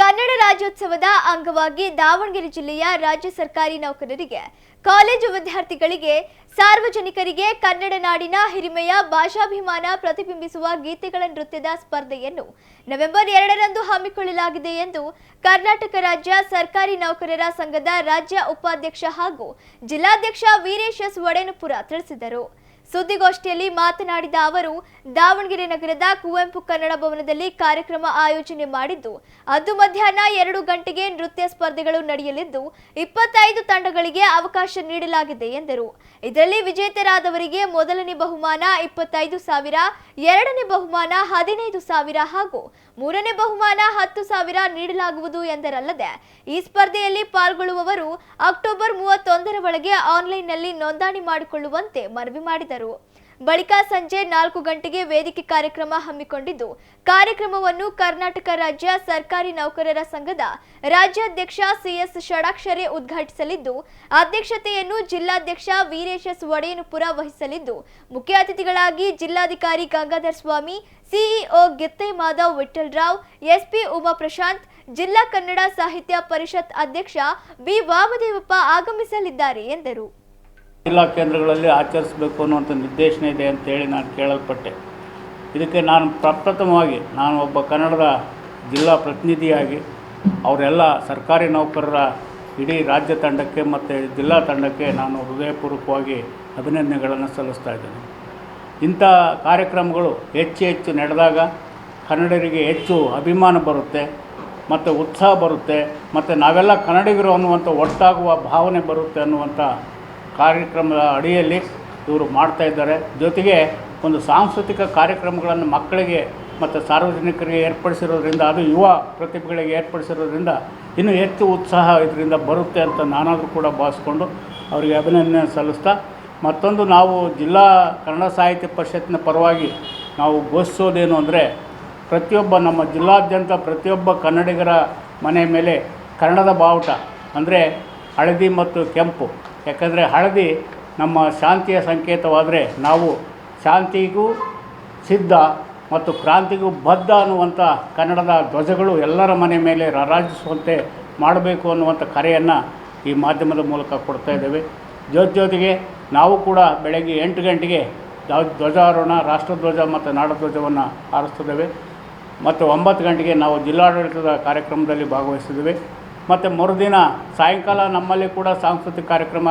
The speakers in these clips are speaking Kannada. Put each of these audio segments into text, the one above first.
ಕನ್ನಡ ರಾಜ್ಯೋತ್ಸವದ ಅಂಗವಾಗಿ ದಾವಣಗೆರೆ ಜಿಲ್ಲೆಯ ರಾಜ್ಯ ಸರ್ಕಾರಿ ನೌಕರರಿಗೆ, ಕಾಲೇಜು ವಿದ್ಯಾರ್ಥಿಗಳಿಗೆ, ಸಾರ್ವಜನಿಕರಿಗೆ ಕನ್ನಡ ನಾಡಿನ ಹಿರಿಮೆಯ ಭಾಷಾಭಿಮಾನ ಪ್ರತಿಬಿಂಬಿಸುವ ಗೀತೆಗಳ ನೃತ್ಯದ ಸ್ಪರ್ಧೆಯನ್ನು ನವೆಂಬರ್ 2ರಂದು ಹಮ್ಮಿಕೊಳ್ಳಲಾಗಿದೆ ಎಂದು ಕರ್ನಾಟಕ ರಾಜ್ಯ ಸರ್ಕಾರಿ ನೌಕರರ ಸಂಘದ ರಾಜ್ಯ ಉಪಾಧ್ಯಕ್ಷ ಹಾಗೂ ಜಿಲ್ಲಾಧ್ಯಕ್ಷ ವೀರೇಶ್ ಎಸ್ ವಡೇನಪುರ ತಿಳಿಸಿದರು. ಸುದ್ದಿಗೋಷ್ಠಿಯಲ್ಲಿ ಮಾತನಾಡಿದ ಅವರು, ದಾವಣಗೆರೆ ನಗರದ ಕುವೆಂಪು ಕನ್ನಡ ಭವನದಲ್ಲಿ ಕಾರ್ಯಕ್ರಮ ಆಯೋಜನೆ ಮಾಡಿದ್ದು, ಅಂದು ಮಧ್ಯಾಹ್ನ 2 ಗಂಟೆಗೆ ನೃತ್ಯ ಸ್ಪರ್ಧೆಗಳು ನಡೆಯಲಿದ್ದು 25 ತಂಡಗಳಿಗೆ ಅವಕಾಶ ನೀಡಲಾಗಿದೆ ಎಂದರು. ಇದರಲ್ಲಿ ವಿಜೇತರಾದವರಿಗೆ ಮೊದಲನೇ ಬಹುಮಾನ 25,000, ಎರಡನೇ ಬಹುಮಾನ 15,000 ಹಾಗೂ ಮೂರನೇ ಬಹುಮಾನ 10,000 ನೀಡಲಾಗುವುದು ಎಂದರಲ್ಲದೆ, ಈ ಸ್ಪರ್ಧೆಯಲ್ಲಿ ಪಾಲ್ಗೊಳ್ಳುವವರು ಅಕ್ಟೋಬರ್ 31ರ ಒಳಗೆ ಆನ್ಲೈನ್ನಲ್ಲಿ ನೋಂದಣಿ ಮಾಡಿಕೊಳ್ಳುವಂತೆ ಮನವಿ ಮಾಡಿದರು. ಬಳಿಕ ಸಂಜೆ 4 ಗಂಟೆಗೆ ವೇದಿಕೆ ಕಾರ್ಯಕ್ರಮ ಹಮ್ಮಿಕೊಂಡಿದ್ದು, ಕಾರ್ಯಕ್ರಮವನ್ನು ಕರ್ನಾಟಕ ರಾಜ್ಯ ಸರ್ಕಾರಿ ನೌಕರರ ಸಂಘದ ರಾಜ್ಯಾಧ್ಯಕ್ಷ ಸಿಎಸ್ ಷಡಾಕ್ಷರಿ ಉದ್ಘಾಟಿಸಲಿದ್ದು, ಅಧ್ಯಕ್ಷತೆಯನ್ನು ಜಿಲ್ಲಾಧ್ಯಕ್ಷ ವೀರೇಶ್ ಎಸ್ ವಡೇನಪುರ ವಹಿಸಲಿದ್ದು, ಮುಖ್ಯ ಅತಿಥಿಗಳಾಗಿ ಜಿಲ್ಲಾಧಿಕಾರಿ ಗಂಗಾಧರ್ ಸ್ವಾಮಿ, ಸಿಇಒ ಗಿತ್ತೆ ಮಾಧವ್ ವಿಠ್ಠಲರಾವ್, ಎಸ್ಪಿ ಉಮಾ ಪ್ರಶಾಂತ್, ಜಿಲ್ಲಾ ಕನ್ನಡ ಸಾಹಿತ್ಯ ಪರಿಷತ್ ಅಧ್ಯಕ್ಷ ಬಿ ವಾಮದೇವಪ್ಪ ಆಗಮಿಸಲಿದ್ದಾರೆ ಎಂದರು. ಜಿಲ್ಲಾ ಕೇಂದ್ರಗಳಲ್ಲಿ ಆಚರಿಸಬೇಕು ಅನ್ನುವಂಥ ನಿರ್ದೇಶನ ಇದೆ ಅಂತೇಳಿ ನಾನು ಕೇಳಲ್ಪಟ್ಟೆ. ಇದಕ್ಕೆ ನಾನು ಪ್ರಪ್ರಥಮವಾಗಿ ನಾನು ಒಬ್ಬ ಕನ್ನಡದ ಜಿಲ್ಲಾ ಪ್ರತಿನಿಧಿಯಾಗಿ ಅವರೆಲ್ಲ ಸರ್ಕಾರಿ ನೌಕರರ ಇಡೀ ರಾಜ್ಯ ತಂಡಕ್ಕೆ ಮತ್ತು ಜಿಲ್ಲಾ ತಂಡಕ್ಕೆ ನಾನು ಹೃದಯಪೂರ್ವಕವಾಗಿ ಅಭಿನಂದನೆಗಳನ್ನು ಸಲ್ಲಿಸ್ತಾ ಇದ್ದೇನೆ. ಇಂಥ ಕಾರ್ಯಕ್ರಮಗಳು ಹೆಚ್ಚು ನಡೆದಾಗ ಕನ್ನಡರಿಗೆ ಹೆಚ್ಚು ಅಭಿಮಾನ ಬರುತ್ತೆ ಮತ್ತು ಉತ್ಸಾಹ ಬರುತ್ತೆ ಮತ್ತು ನಾವೆಲ್ಲ ಕನ್ನಡಿಗರು ಅನ್ನುವಂಥ ಒಟ್ಟಾಗುವ ಭಾವನೆ ಬರುತ್ತೆ ಅನ್ನುವಂಥ ಕಾರ್ಯಕ್ರಮದ ಅಡಿಯಲ್ಲಿ ಇವರು ಮಾಡ್ತಾಯಿದ್ದಾರೆ. ಜೊತೆಗೆ ಒಂದು ಸಾಂಸ್ಕೃತಿಕ ಕಾರ್ಯಕ್ರಮಗಳನ್ನು ಮಕ್ಕಳಿಗೆ ಮತ್ತು ಸಾರ್ವಜನಿಕರಿಗೆ ಏರ್ಪಡಿಸಿರೋದ್ರಿಂದ, ಅದು ಯುವ ಪ್ರತಿಭೆಗಳಿಗೆ ಏರ್ಪಡಿಸಿರೋದ್ರಿಂದ ಇನ್ನೂ ಹೆಚ್ಚು ಉತ್ಸಾಹ ಇದರಿಂದ ಬರುತ್ತೆ ಅಂತ ನಾನಾದರೂ ಕೂಡ ಭಾವಿಸ್ಕೊಂಡು ಅವರಿಗೆ ಅಭಿನಂದನೆ ಸಲ್ಲಿಸ್ತಾ, ಮತ್ತೊಂದು ನಾವು ಜಿಲ್ಲಾ ಕನ್ನಡ ಸಾಹಿತ್ಯ ಪರಿಷತ್ತಿನ ಪರವಾಗಿ ನಾವು ಘೋಷಿಸೋದೇನು ಅಂದರೆ, ಪ್ರತಿಯೊಬ್ಬ ನಮ್ಮ ಜಿಲ್ಲಾದ್ಯಂತ ಪ್ರತಿಯೊಬ್ಬ ಕನ್ನಡಿಗರ ಮನೆ ಮೇಲೆ ಕನ್ನಡದ ಬಾವುಟ ಅಂದರೆ ಹಳದಿ ಮತ್ತು ಕೆಂಪು. ಯಾಕಂದರೆ ಹಳದಿ ನಮ್ಮ ಶಾಂತಿಯ ಸಂಕೇತವಾದರೆ, ನಾವು ಶಾಂತಿಗೂ ಸಿದ್ಧ ಮತ್ತು ಕ್ರಾಂತಿಗೂ ಬದ್ಧ ಅನ್ನುವಂಥ ಕನ್ನಡದ ಧ್ವಜಗಳು ಎಲ್ಲರ ಮನೆ ಮೇಲೆ ರಾರಾಜಿಸುವಂತೆ ಮಾಡಬೇಕು ಅನ್ನುವಂಥ ಕರೆಯನ್ನು ಈ ಮಾಧ್ಯಮದ ಮೂಲಕ ಕೊಡ್ತಾ ಇದ್ದೇವೆ. ಜೊತೆಗೆ ನಾವು ಕೂಡ ಬೆಳಗ್ಗೆ 8 ಗಂಟೆಗೆ ಧ್ವಜಾರೋಹಣ, ರಾಷ್ಟ್ರಧ್ವಜ ಮತ್ತು ನಾಡಧ್ವಜವನ್ನು ಹಾರಿಸ್ತಿದ್ದೇವೆ. ಮತ್ತು 9 ಗಂಟೆಗೆ ನಾವು ಜಿಲ್ಲಾಡಳಿತದ ಕಾರ್ಯಕ್ರಮದಲ್ಲಿ ಭಾಗವಹಿಸಿದ್ದೇವೆ. ಮತ್ತು ಮರುದಿನ ಸಾಯಂಕಾಲ ನಮ್ಮಲ್ಲಿ ಕೂಡ ಸಾಂಸ್ಕೃತಿಕ ಕಾರ್ಯಕ್ರಮ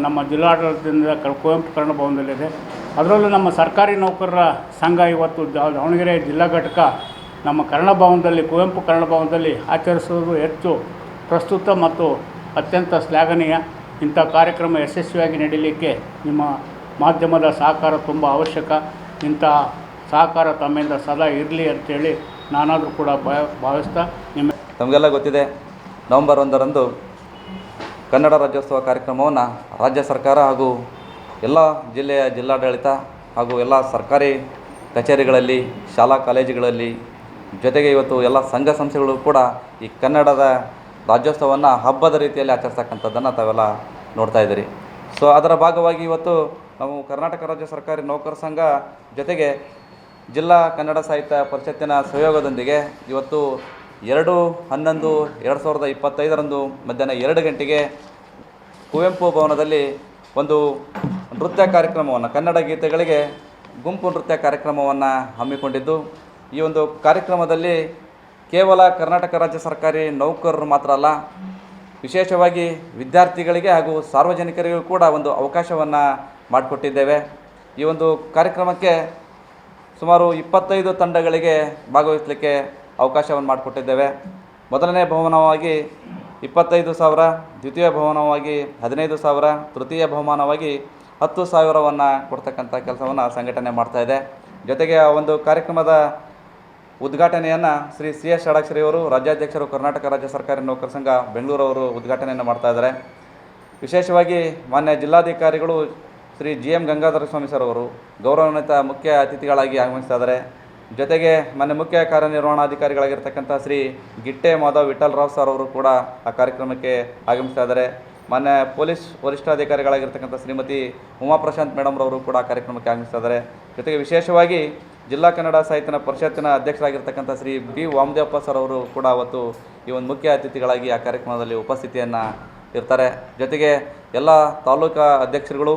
ನಮ್ಮ ಜಿಲ್ಲಾಡಳಿತದಿಂದ ಕುವೆಂಪು ಕನ್ನಡ ಭವನದಲ್ಲಿದೆ. ಅದರಲ್ಲೂ ನಮ್ಮ ಸರ್ಕಾರಿ ನೌಕರರ ಸಂಘ ಇವತ್ತು ದಾವಣಗೆರೆ ಜಿಲ್ಲಾ ಘಟಕ ನಮ್ಮ ಕನ್ನಡ ಭವನದಲ್ಲಿ, ಕುವೆಂಪು ಕನ್ನಡ ಭವನದಲ್ಲಿ ಆಚರಿಸುವುದು ಹೆಚ್ಚು ಪ್ರಸ್ತುತ ಮತ್ತು ಅತ್ಯಂತ ಶ್ಲಾಘನೀಯ. ಇಂಥ ಕಾರ್ಯಕ್ರಮ ಯಶಸ್ವಿಯಾಗಿ ನಡೀಲಿಕ್ಕೆ ನಿಮ್ಮ ಮಾಧ್ಯಮದ ಸಹಕಾರ ತುಂಬ ಅವಶ್ಯಕ. ಇಂಥ ಸಹಕಾರ ತಮ್ಮಿಂದ ಸದಾ ಇರಲಿ ಅಂತೇಳಿ ನಾನಾದರೂ ಕೂಡ ಭಾವಿಸ್ತಾ, ತಮಗೆಲ್ಲ ಗೊತ್ತಿದೆ, ನವೆಂಬರ್ 1ರಂದು ಕನ್ನಡ ರಾಜ್ಯೋತ್ಸವ ಕಾರ್ಯಕ್ರಮವನ್ನು ರಾಜ್ಯ ಸರ್ಕಾರ ಹಾಗೂ ಎಲ್ಲ ಜಿಲ್ಲೆಯ ಜಿಲ್ಲಾಡಳಿತ ಹಾಗೂ ಎಲ್ಲ ಸರ್ಕಾರಿ ಕಚೇರಿಗಳಲ್ಲಿ, ಶಾಲಾ ಕಾಲೇಜುಗಳಲ್ಲಿ, ಜೊತೆಗೆ ಇವತ್ತು ಎಲ್ಲ ಸಂಘ ಸಂಸ್ಥೆಗಳು ಕೂಡ ಈ ಕನ್ನಡದ ರಾಜ್ಯೋತ್ಸವವನ್ನು ಹಬ್ಬದ ರೀತಿಯಲ್ಲಿ ಆಚರಿಸ್ತಕ್ಕಂಥದ್ದನ್ನು ತಾವೆಲ್ಲ ನೋಡ್ತಾ ಇದ್ದೀರಿ. ಸೊ ಅದರ ಭಾಗವಾಗಿ ಇವತ್ತು ನಾವು ಕರ್ನಾಟಕ ರಾಜ್ಯ ಸರ್ಕಾರಿ ನೌಕರ ಸಂಘ ಜೊತೆಗೆ ಜಿಲ್ಲಾ ಕನ್ನಡ ಸಾಹಿತ್ಯ ಪರಿಷತ್ತಿನ ಸಹಯೋಗದೊಂದಿಗೆ ಇವತ್ತು 2/11/2025ರಂದು ಮಧ್ಯಾಹ್ನ 2 ಗಂಟೆಗೆ ಕುವೆಂಪು ಭವನದಲ್ಲಿ ಒಂದು ನೃತ್ಯ ಕಾರ್ಯಕ್ರಮವನ್ನು, ಕನ್ನಡ ಗೀತೆಗಳಿಗೆ ಗುಂಪು ನೃತ್ಯ ಕಾರ್ಯಕ್ರಮವನ್ನು ಹಮ್ಮಿಕೊಂಡಿದ್ದು, ಈ ಒಂದು ಕಾರ್ಯಕ್ರಮದಲ್ಲಿ ಕೇವಲ ಕರ್ನಾಟಕ ರಾಜ್ಯ ಸರ್ಕಾರಿ ನೌಕರರು ಮಾತ್ರ ಅಲ್ಲ, ವಿಶೇಷವಾಗಿ ವಿದ್ಯಾರ್ಥಿಗಳಿಗೆ ಹಾಗೂ ಸಾರ್ವಜನಿಕರಿಗೂ ಕೂಡ ಒಂದು ಅವಕಾಶವನ್ನು ಮಾಡಿಕೊಟ್ಟಿದ್ದೇವೆ. ಈ ಒಂದು ಕಾರ್ಯಕ್ರಮಕ್ಕೆ ಸುಮಾರು 25 ತಂಡಗಳಿಗೆ ಭಾಗವಹಿಸಲಿಕ್ಕೆ ಅವಕಾಶವನ್ನು ಮಾಡಿಕೊಟ್ಟಿದ್ದೇವೆ. ಮೊದಲನೇ ಬಹುಮಾನವಾಗಿ 25,000, ದ್ವಿತೀಯ ಬಹುಮಾನವಾಗಿ 15,000, ತೃತೀಯ ಬಹುಮಾನವಾಗಿ 10,000ವನ್ನು ಕೊಡ್ತಕ್ಕಂಥ ಕೆಲಸವನ್ನು ಸಂಘಟನೆ ಮಾಡ್ತಾಯಿದೆ. ಜೊತೆಗೆ ಆ ಒಂದು ಕಾರ್ಯಕ್ರಮದ ಉದ್ಘಾಟನೆಯನ್ನು ಶ್ರೀ ಸಿ.ಎಸ್. ಷಡಾಕ್ಷರಿಯವರು, ರಾಜ್ಯಾಧ್ಯಕ್ಷರು, ಕರ್ನಾಟಕ ರಾಜ್ಯ ಸರ್ಕಾರಿ ನೌಕರ ಸಂಘ ಬೆಂಗಳೂರವರು ಉದ್ಘಾಟನೆಯನ್ನು ಮಾಡ್ತಾಯಿದ್ದಾರೆ. ವಿಶೇಷವಾಗಿ ಮಾನ್ಯ ಜಿಲ್ಲಾಧಿಕಾರಿಗಳು ಶ್ರೀ GM ಗಂಗಾಧರ ಸ್ವಾಮಿ ಸರ್ ಅವರು ಗೌರವಾನ್ವಿತ ಮುಖ್ಯ ಅತಿಥಿಗಳಾಗಿ ಆಗಮಿಸ್ತಾ ಇದ್ದಾರೆ. ಜೊತೆಗೆ ಮಾನ್ಯ ಮುಖ್ಯ ಕಾರ್ಯನಿರ್ವಹಣಾಧಿಕಾರಿಗಳಾಗಿರ್ತಕ್ಕಂಥ ಶ್ರೀ ಗಿಟ್ಟೆ ಮಾಧವ್ ವಿಠ್ಠಲರಾವ್ ಸರ್ ಅವರು ಕೂಡ ಆ ಕಾರ್ಯಕ್ರಮಕ್ಕೆ ಆಗಮಿಸ್ತಾ ಇದ್ದಾರೆ. ಮಾನ್ಯ ಪೊಲೀಸ್ ವರಿಷ್ಠಾಧಿಕಾರಿಗಳಾಗಿರ್ತಕ್ಕಂಥ ಶ್ರೀಮತಿ ಉಮಾ ಪ್ರಶಾಂತ್ ಮೇಡಮ್ರವರು ಕೂಡ ಕಾರ್ಯಕ್ರಮಕ್ಕೆ ಆಗಮಿಸ್ತಾ ಇದ್ದಾರೆ. ಜೊತೆಗೆ ವಿಶೇಷವಾಗಿ ಜಿಲ್ಲಾ ಕನ್ನಡ ಸಾಹಿತ್ಯ ಪರಿಷತ್ತಿನ ಅಧ್ಯಕ್ಷರಾಗಿರ್ತಕ್ಕಂಥ ಶ್ರೀ ಬಿ ವಾಮದೇವಪ್ಪ ಸರ್ ಅವರು ಕೂಡ ಅವತ್ತು ಈ ಒಂದು ಮುಖ್ಯ ಅತಿಥಿಗಳಾಗಿ ಆ ಕಾರ್ಯಕ್ರಮದಲ್ಲಿ ಉಪಸ್ಥಿತಿಯನ್ನು ಇರ್ತಾರೆ. ಜೊತೆಗೆ ಎಲ್ಲ ತಾಲೂಕಾ ಅಧ್ಯಕ್ಷರುಗಳು